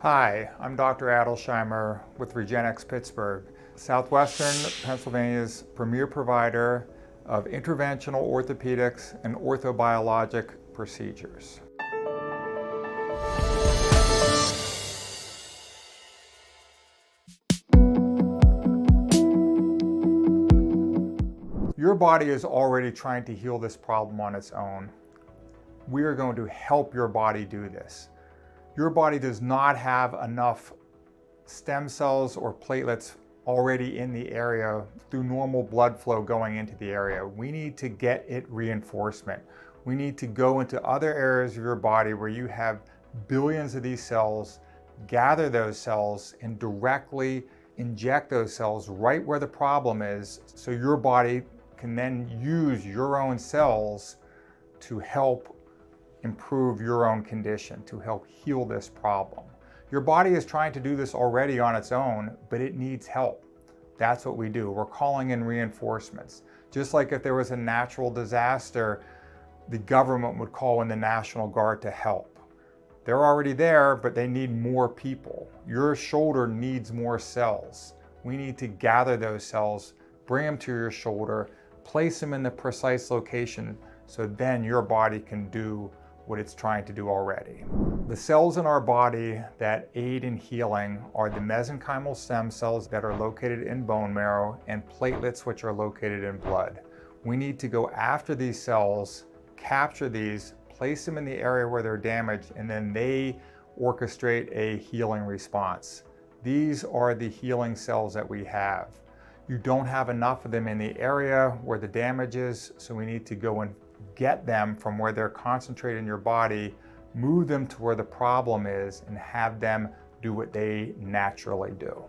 Hi, I'm Dr. Adelsheimer with Regenexx Pittsburgh, Southwestern Pennsylvania's premier provider of interventional orthopedics and orthobiologic procedures. Your body is already trying to heal this problem on its own. We are going to help your body do this. Your body does not have enough stem cells or platelets already in the area through normal blood flow going into the area. We need to get it reinforcement. We need to go into other areas of your body where you have billions of these cells, gather those cells, and directly inject those cells right where the problem is, so your body can then use your own cells to help improve your own condition, to help heal this problem. Your body is trying to do this already on its own, but it needs help. That's what we do. We're calling in reinforcements. Just like if there was a natural disaster, the government would call in the National Guard to help. They're already there, but they need more people. Your shoulder needs more cells. We need to gather those cells, bring them to your shoulder, place them in the precise location, so then your body can do what it's trying to do already. The cells in our body that aid in healing are the mesenchymal stem cells that are located in bone marrow and platelets, which are located in blood. We need to go after these cells, capture these, place them in the area where they're damaged, and then they orchestrate a healing response. These are the healing cells that we have. You don't have enough of them in the area where the damage is, so we need to go and get them from where they're concentrated in your body, move them to where the problem is, and have them do what they naturally do.